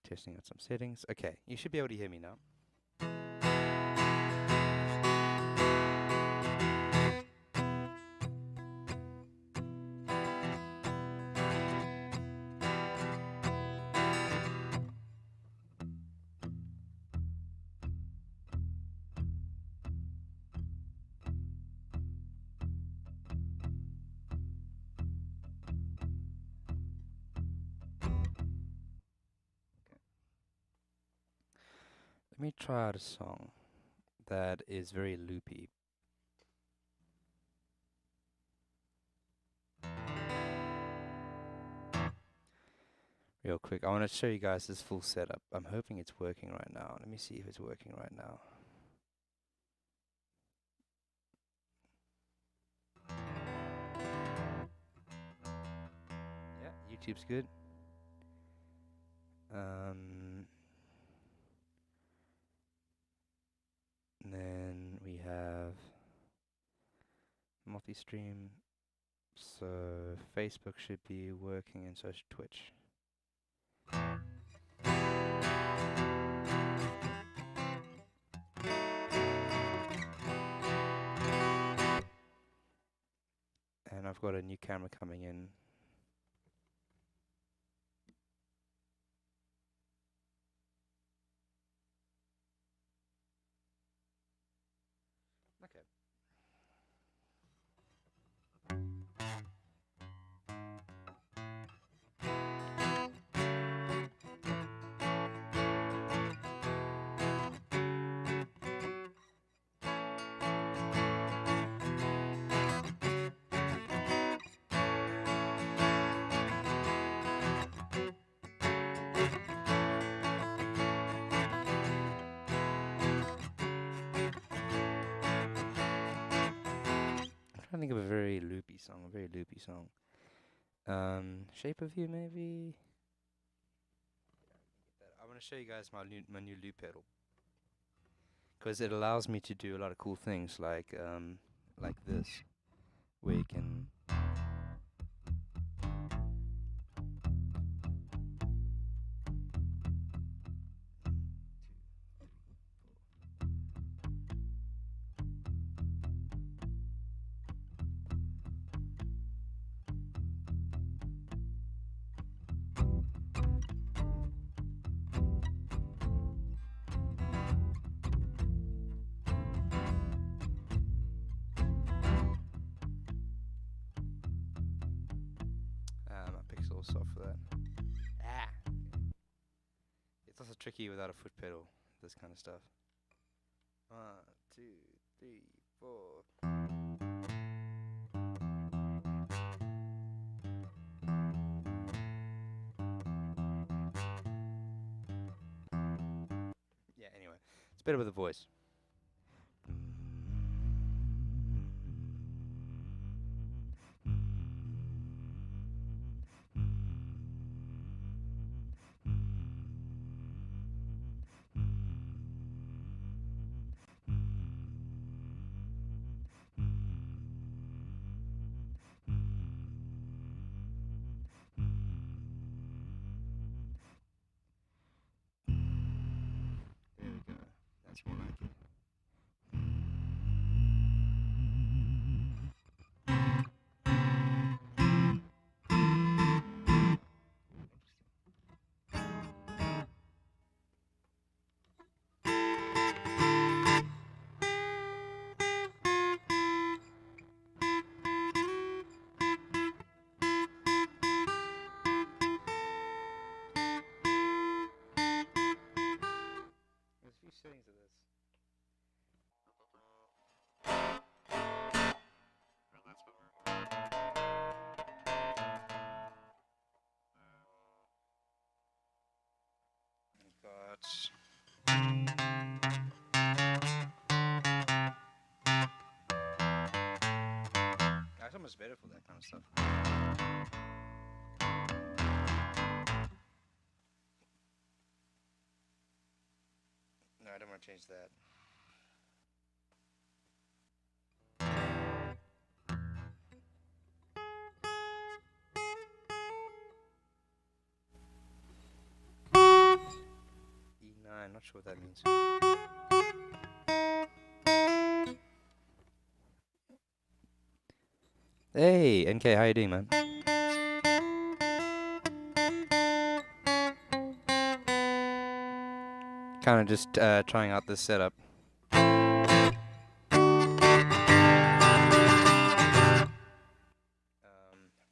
Testing out some settings. Okay, you should be able to hear me now. Let me try out a song that is very loopy. Real quick, I want to show you guys this full setup. I'm hoping it's working right now. Let me see if it's working right now. Yeah, YouTube's good. And then we have multi-stream. So Facebook should be working, and so should Twitch. And I've got a new camera coming in. Okay. I'm trying to think of a very loopy song. Shape of You, maybe. I want to show you guys my new loop pedal, because it allows me to do a lot of cool things like this, where you can. My pixel is soft for that. It's also tricky without a foot pedal, this kind of stuff. 1, 2, 3, 4. Yeah, anyway, it's better with a voice. There we go. That's more like it. There's a few settings of this. That's almost better for that kind of stuff. No, I don't want to change that. not sure what that means. Hey, NK, how you doing, man? Kind of just trying out this setup.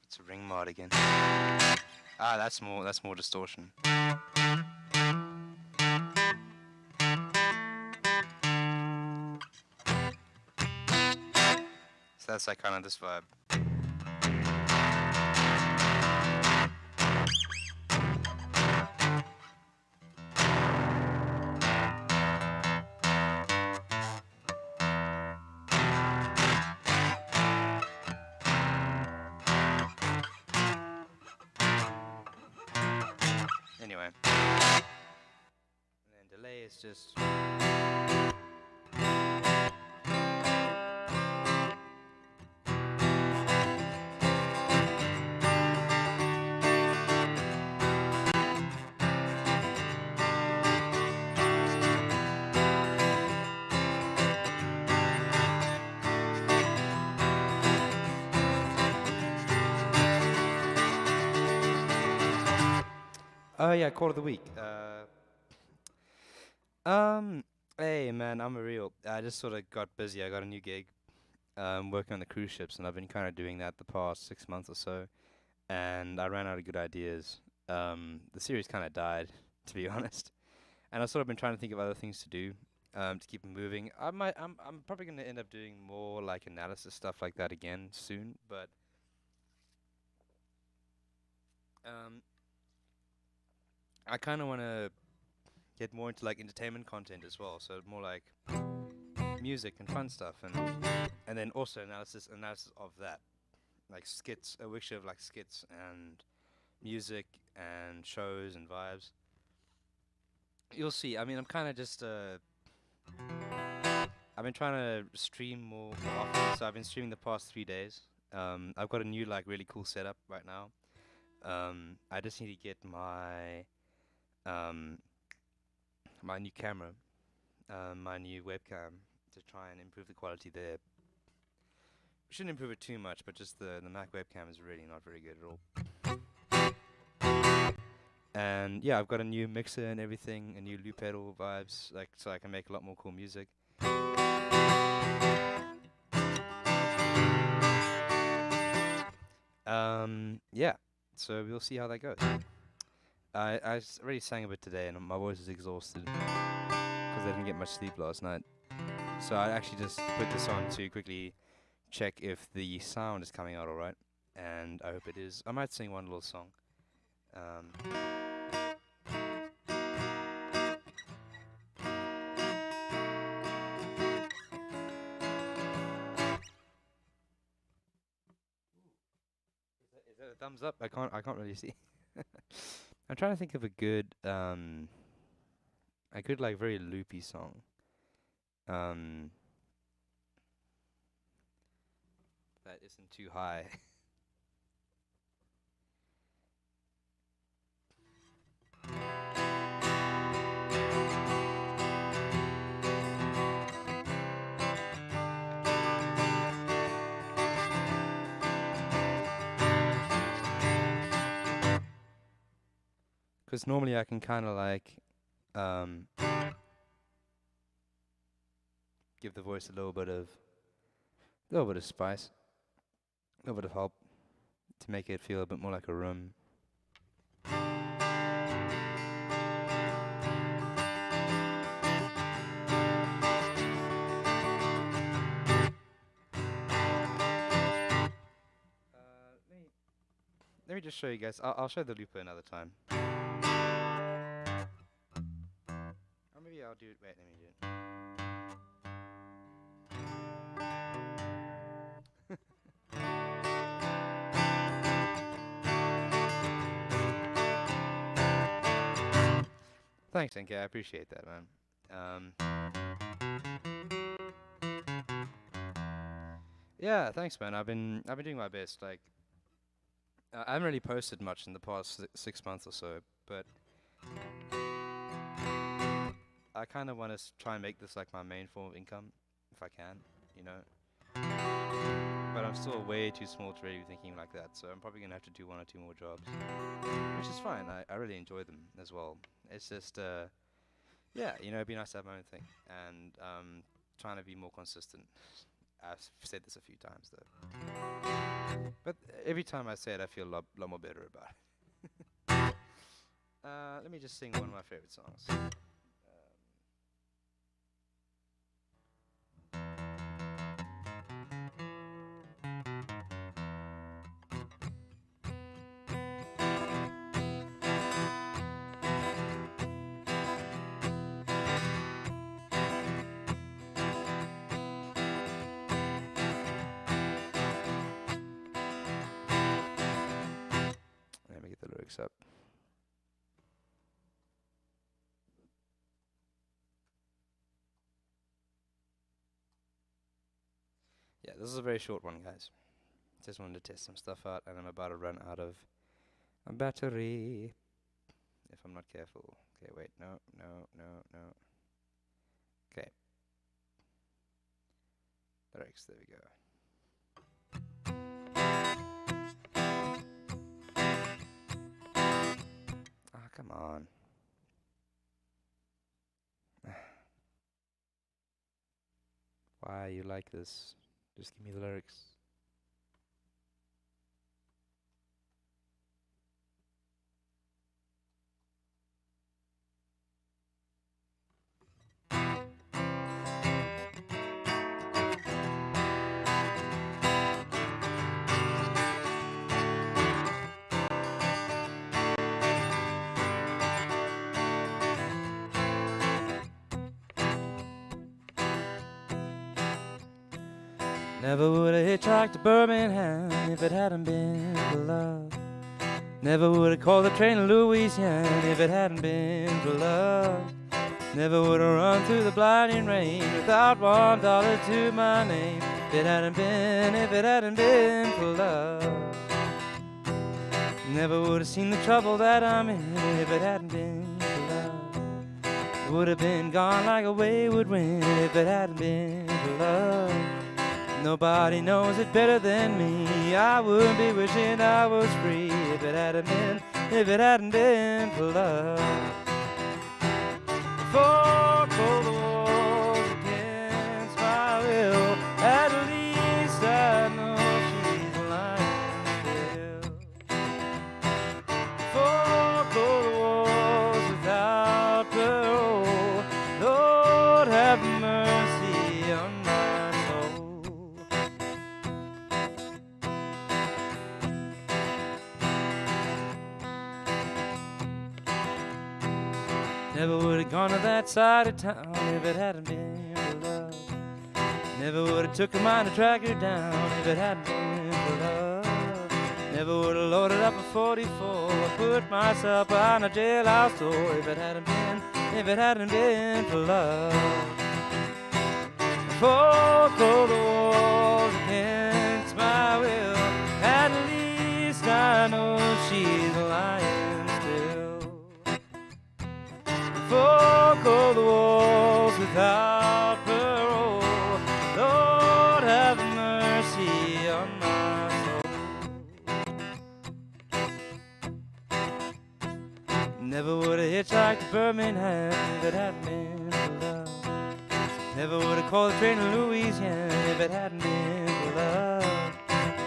It's a ring mod again. Ah, that's more distortion. So that's like kind of this vibe. Anyway. And then delay is just... Oh yeah, call of the week. Hey man, I'm a real. I just sort of got busy. I got a new gig, working on the cruise ships, and I've been kind of doing that the past 6 months or so. And I ran out of good ideas. The series kind of died, to be honest. And I've sort of been trying to think of other things to do, to keep it moving. I'm probably gonna end up doing more like analysis stuff like that again soon, but um, I kind of want to get more into like entertainment content as well. So more like music and fun stuff, and then also analysis of that, like skits, a mixture of like skits and music and shows and vibes. You'll see. I mean, I'm kind of just I've been trying to stream more often, so I've been streaming the past 3 days. I've got a new like really cool setup right now. I just need to get um my new camera, my new webcam to try and improve the quality there. Shouldn't improve it too much, but just the Mac webcam is really not very good at all. And yeah, I've got a new mixer and everything, a new loop pedal vibes, like so I can make a lot more cool music. Yeah, so we'll see how that goes. I already sang a bit today, and my voice is exhausted because I didn't get much sleep last night. So I actually just put this on to quickly check if the sound is coming out alright, and I hope it is. I might sing one little song. Um, is that a thumbs up? I can't really see. I'm trying to think of a good like very loopy song. Um, that isn't too high. Because normally I can kind of like um, give the voice a little bit of spice, a little bit of help to make it feel a bit more like a room. Let me just show you guys. I'll show the looper another time. Or maybe I'll do it. Wait, let me do it. Thanks, NK. I appreciate that, man. Yeah, thanks, man. I've been doing my best. Like, I haven't really posted much in the past 6 months or so, but I kind of want to try and make this like my main form of income, if I can, you know. But I'm still way too small to really be thinking like that, so I'm probably gonna have to do one or two more jobs, which is fine. I really enjoy them as well. It's just, yeah, you know, it'd be nice to have my own thing, and trying to be more consistent. I've said this a few times though, but every time I say it, I feel lot more better about it. Let me just sing one of my favorite songs. Let me get the lyrics up. Yeah, this is a very short one, guys. Just wanted to test some stuff out, and I'm about to run out of a battery if I'm not careful. Okay, wait, no. Okay. Lyrics, there we go. Ah, come on. Why are you like this? Just give me the lyrics. Never would have hitchhiked to Birmingham if it hadn't been for love. Never would have called the train to Louisiana if it hadn't been for love. Never would have run through the blinding rain without $1 to my name if it hadn't been for love. Never would have seen the trouble that I'm in if it hadn't been for love. Would have been gone like a wayward wind if it hadn't been for love. Nobody knows it better than me. I wouldn't be wishing I was free if it hadn't been for love. Four cold walls against my will. At least I know she's lying still. Four cold walls without parole. Lord have mercy on my soul. Never would have gone to that side of town if it hadn't been for love. Never would have took a mine to track her down if it hadn't been for love. Never would have loaded up a 44 or put myself on a jailhouse door if it hadn't been for love. Four cold walls against my will. At least I know she's lying still. Four cold walls without parole. Lord have mercy on my soul. Never would have hitchhiked to Birmingham if it hadn't been for love. Never would have called the train to Louisiana if it hadn't been for love.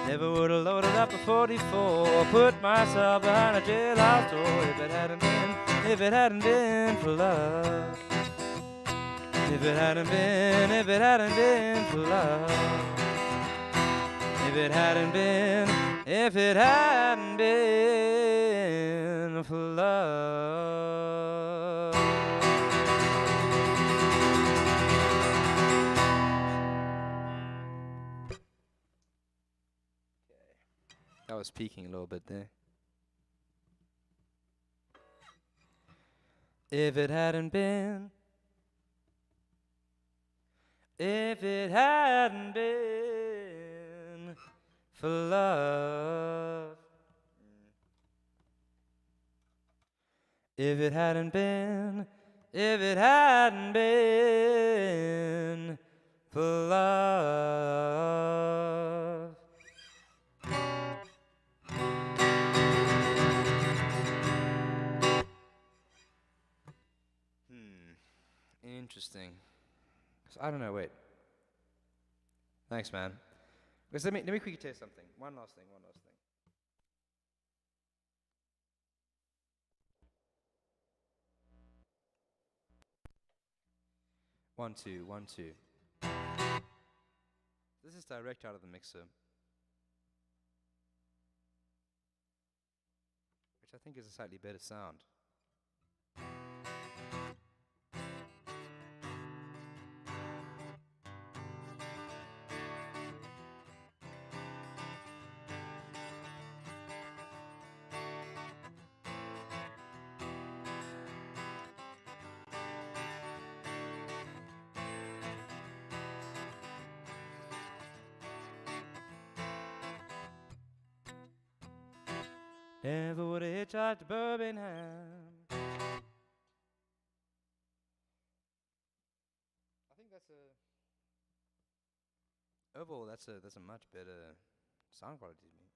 Never would have loaded up a 44 or put myself behind a jailhouse door if it hadn't been for love. If it hadn't been for love. If it hadn't been for love. I was peaking a little bit there. If it hadn't been for love. If it hadn't been If it hadn't been for love. Interesting. 'Cause I don't know. Wait. Thanks, man. Because let me quickly tell you something. One last thing. One last thing. 1 2 1 2. This is direct out of the mixer, which I think is a slightly better sound. 'Never would have hitchhiked to Birmingham. I think that's a overall that's a much better sound quality to me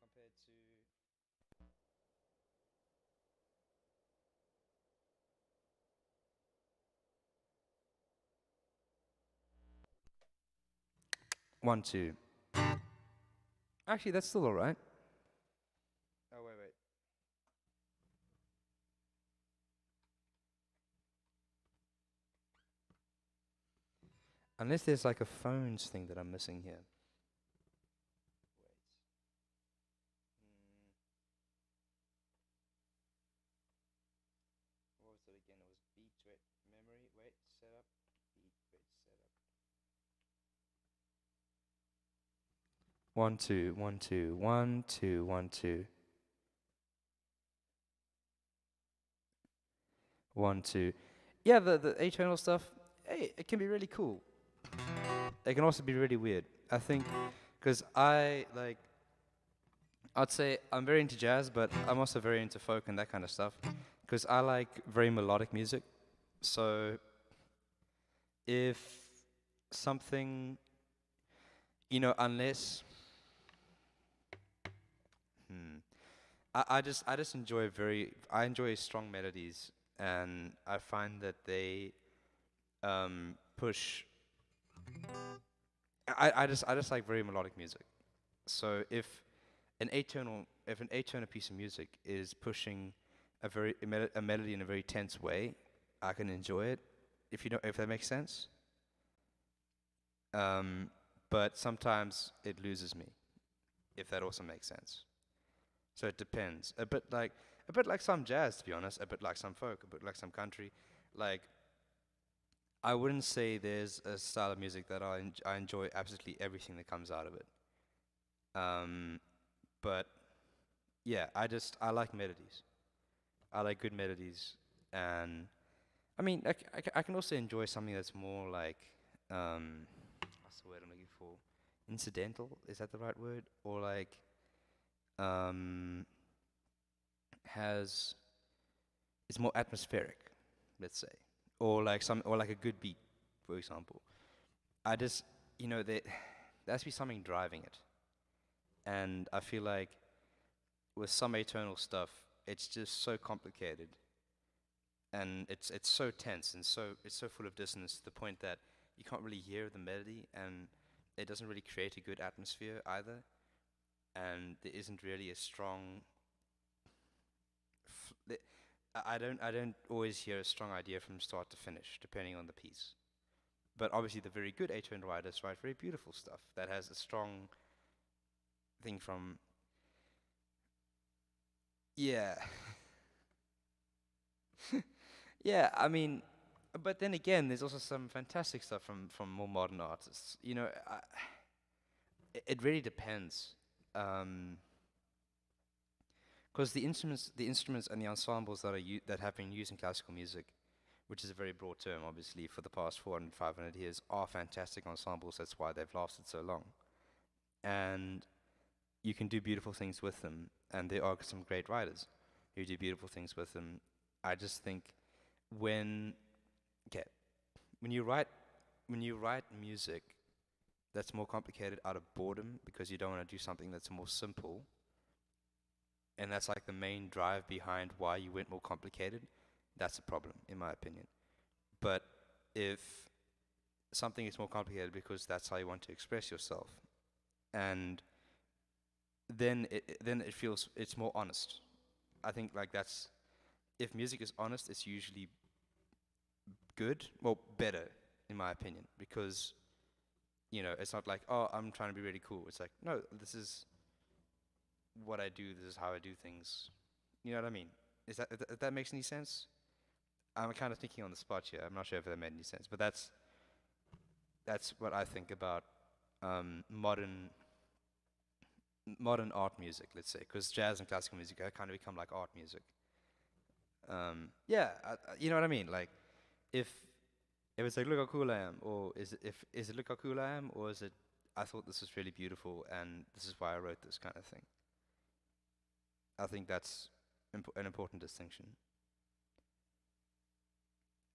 compared to 1 2. Actually, that's still alright. Oh wait. Unless there's like a phones thing that I'm missing here. What was it again? It was beat, wait, memory, wait, setup, beat, wait, setup. 1 2 1 2 1 2 1 2 1 2. Yeah, the atonal stuff. Hey, it can be really cool. It can also be really weird. I think, because I'd say I'm very into jazz, but I'm also very into folk and that kind of stuff. Because I like very melodic music. So if something, unless, hmm, I just I enjoy strong melodies, and I find that they push. I just like very melodic music. So if an atonal piece of music is pushing a melody in a very tense way, I can enjoy it. If that makes sense. Um, but sometimes it loses me, if that also makes sense. So it depends. A bit like some jazz, to be honest. A bit like some folk. A bit like some country. Like, I wouldn't say there's a style of music that I enjoy absolutely everything that comes out of it. Um, but yeah, I like melodies. I like good melodies, and I mean, I can also enjoy something that's more like, what's the word I'm looking for? Incidental, is that the right word? Or like, um, has it's more atmospheric, let's say, or like a good beat, for example. I just, there has to be something driving it, and I feel like with some atonal stuff, it's just so complicated, and it's so tense, and it's so full of dissonance to the point that you can't really hear the melody, and it doesn't really create a good atmosphere either, and there isn't really a strong. I don't always hear a strong idea from start to finish, depending on the piece. But obviously, the very good atonal writers write very beautiful stuff that has a strong thing from. Yeah. Yeah, I mean, but then again, there's also some fantastic stuff from more modern artists. It really depends. Um 'cause the instruments and the ensembles that have been used in classical music, which is a very broad term, obviously, for the past 400, 500 years, are fantastic ensembles. That's why they've lasted so long. And you can do beautiful things with them, and there are some great writers who do beautiful things with them. I just think when okay, when you write when you write music that's more complicated out of boredom because you don't want to do something that's more simple, and that's like the main drive behind why you went more complicated, that's a problem, in my opinion. But if something is more complicated because that's how you want to express yourself, and then it feels it's more honest. I think like that's if music is honest, it's usually good, well, better, in my opinion, because it's not like, oh, I'm trying to be really cool. It's like, no, this is what I do. This is how I do things. You know what I mean? Is that if that makes any sense? I'm kind of thinking on the spot here. I'm not sure if that made any sense, but that's what I think about modern art music, let's say, because jazz and classical music have kind of become like art music. Yeah, you know what I mean? Like, if it's like, look how cool I am, or is it look how cool I am, or is it I thought this was really beautiful and this is why I wrote this kind of thing. I think that's an important distinction.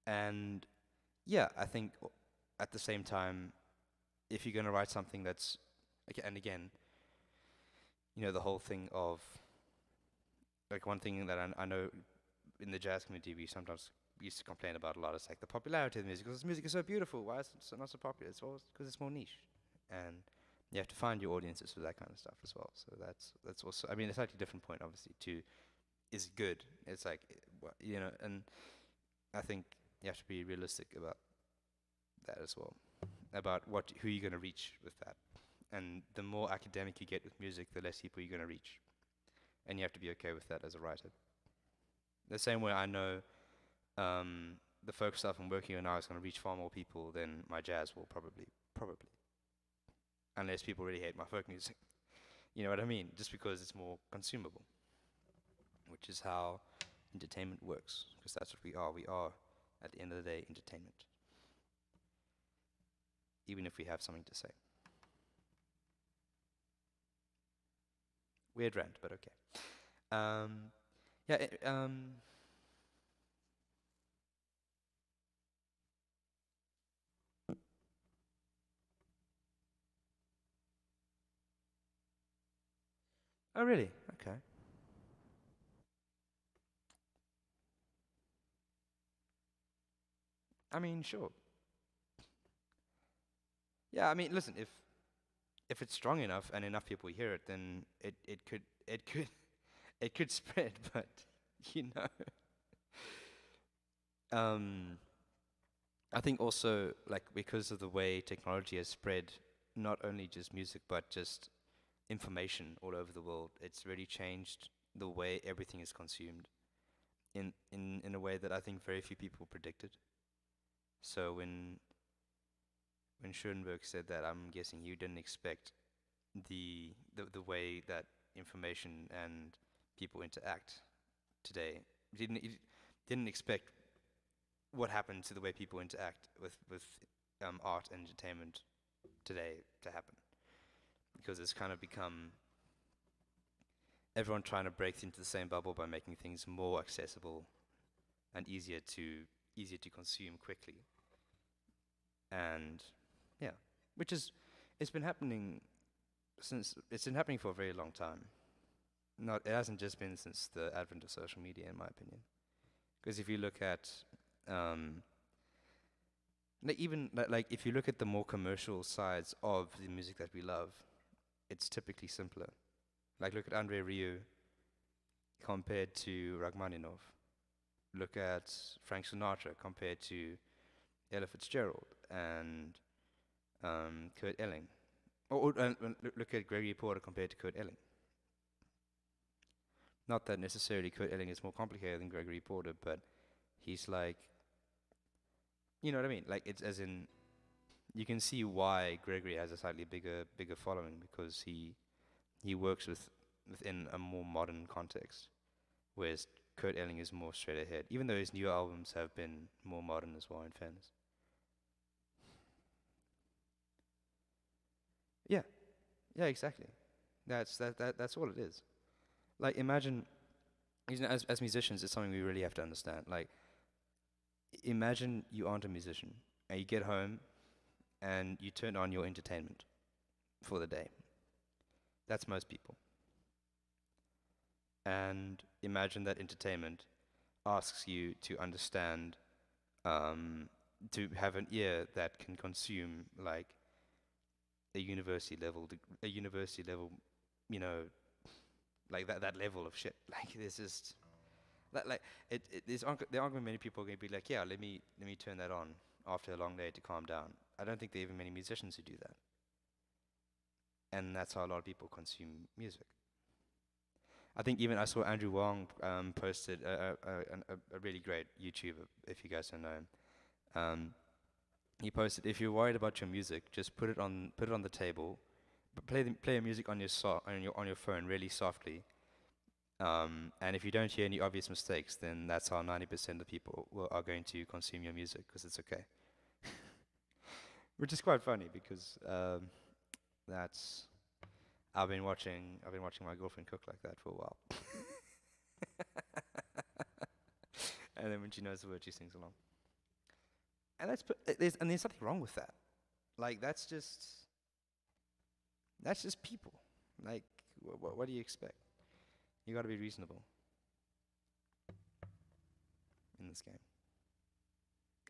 And yeah, I think at the same time, if you're going to write something that's, okay, and again, the whole thing of, like, one thing that I know in the jazz community we used to complain about a lot is like the popularity of the music, because music is so beautiful. Why is it not so popular? It's always because it's more niche, and you have to find your audiences for that kind of stuff as well. So that's also, I mean, a slightly different point, obviously. To is good. It's like, and I think you have to be realistic about that as well, about who you're going to reach with that. And the more academic you get with music, the less people you're going to reach, and you have to be okay with that as a writer. The same way I know the folk stuff I'm working on now is going to reach far more people than my jazz will probably, unless people really hate my folk music. You know what I mean? Just because it's more consumable, which is how entertainment works, because that's what we are. We are, at the end of the day, entertainment, even if we have something to say. Weird rant, but okay. Yeah. Oh, really? Okay. I mean, sure. Yeah. I mean, listen. If it's strong enough and enough people hear it, then it could it could spread. But you know, um, I think also, like, because of the way technology has spread, not only just music but just information all over the world, it's really changed the way everything is consumed in a way that I think very few people predicted. So when Schoenberg said that, I'm guessing you didn't expect the way that information and people interact today. You didn't expect what happened to the way people interact with art and entertainment today to happen, because it's kind of become everyone trying to break into the same bubble by making things more accessible and easier to consume quickly. And yeah, which is it's been happening it's been happening for a very long time. Not It hasn't just been since the advent of social media, in my opinion. Because if you look at um, like if you look at the more commercial sides of the music that we love, it's typically simpler. Like, look at Andre Rieu compared to Rachmaninoff. Look at Frank Sinatra compared to Ella Fitzgerald and Kurt Elling. And look at Gregory Porter compared to Kurt Elling. Not that necessarily Kurt Elling is more complicated than Gregory Porter, but he's like, you know what I mean? Like, it's as in, you can see why Gregory has a slightly bigger following, because he works within a more modern context, whereas Kurt Elling is more straight ahead, even though his new albums have been more modern as well, in fairness. Yeah, yeah, exactly. That's all it is. Like, imagine as musicians, it's something we really have to understand. Like, imagine you aren't a musician and you get home and you turn on your entertainment for the day. That's most people. And imagine that entertainment asks you to understand, um, to have an ear that can consume like a university level, you know, like that level of shit. Like there's just that like there aren't gonna many people gonna be like, yeah, let me turn that on after a long day to calm down. I don't think there are even many musicians who do that, and that's how a lot of people consume music. I think even I saw Andrew Wong posted a really great YouTuber, if you guys don't know him. Um, he posted, if you're worried about your music, just put it on the table, but play your music on on your phone really softly. And if you don't hear any obvious mistakes, then that's how 90% of people are going to consume your music because it's okay. Which is quite funny because that's I've been watching my girlfriend cook like that for a while. And then when she knows the word, she sings along. And there's nothing wrong with that. Like that's just people. Like what do you expect? You got to be reasonable in this game.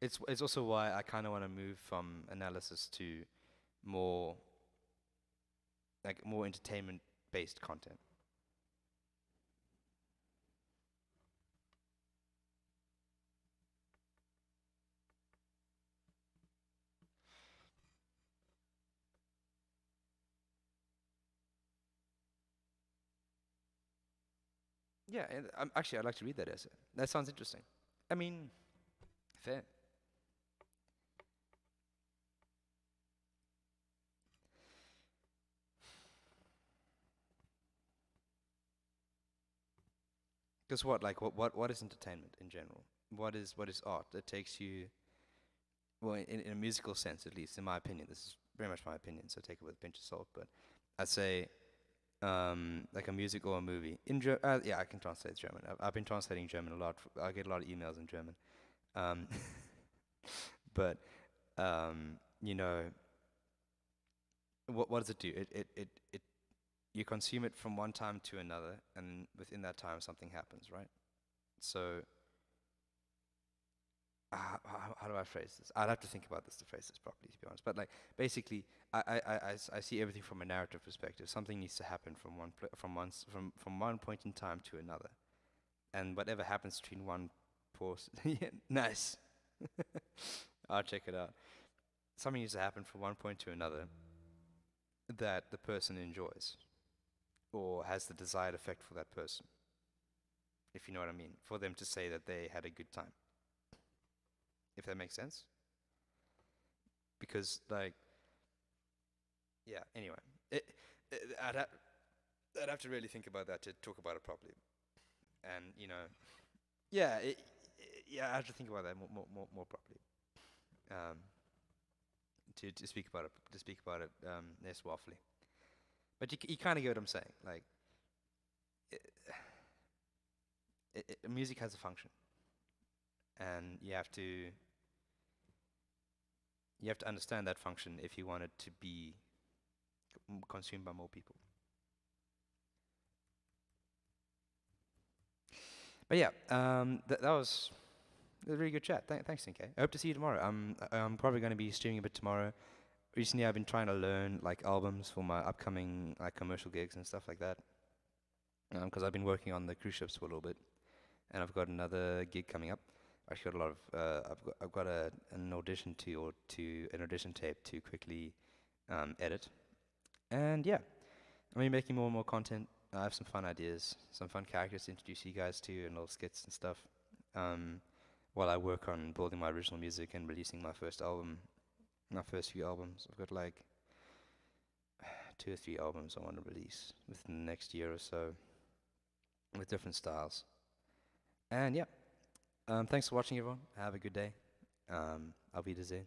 It's also why I kind of want to move from analysis to more more entertainment based content. Yeah, and actually I'd like to read that essay. That sounds interesting. I mean, fair. Because what is entertainment in general? What is art? It takes you well in a musical sense, at least in my opinion. This is very much my opinion, so take it with a pinch of salt. But I'd say like a music or a movie. Yeah, I can translate German. I've been translating German a lot. I get a lot of emails in German. Um, but you know, what does it do? It you consume it from one time to another, and within that time something happens, right? So how do I phrase this? I'd have to think about this to phrase this properly, to be honest. But like basically, I see everything from a narrative perspective. Something needs to happen from from one point in time to another, and whatever happens between one pause. Yeah, nice. I'll check it out. Something needs to happen from one point to another that the person enjoys or has the desired effect for that person, if you know what I mean, for them to say that they had a good time, if that makes sense. Because, like, yeah, anyway, it, it, I'd, ha- I'd have to really think about that to talk about it properly. And, yeah, yeah, I have to think about that more properly. Um, to speak about it, less waffly. But you kind of get what I'm saying. Like, it, music has a function, and you have to understand that function if you want it to be consumed by more people. But yeah, that was a really good chat. Thanks, NK. I hope to see you tomorrow. I'm probably going to be streaming a bit tomorrow. Recently, I've been trying to learn like albums for my upcoming like commercial gigs and stuff like that. Because I've been working on the cruise ships for a little bit, and I've got another gig coming up. I've got a lot of I've got an audition to an audition tape to quickly edit, and yeah, I'm gonna be making more and more content. I have some fun ideas, some fun characters to introduce you guys to, and little skits and stuff. Um, while I work on building my original music and releasing my first album, my first few albums. I've got like 2 or 3 albums I want to release within the next year or so, with different styles. And yeah, thanks for watching, everyone. Have a good day. Auf Wiedersehen.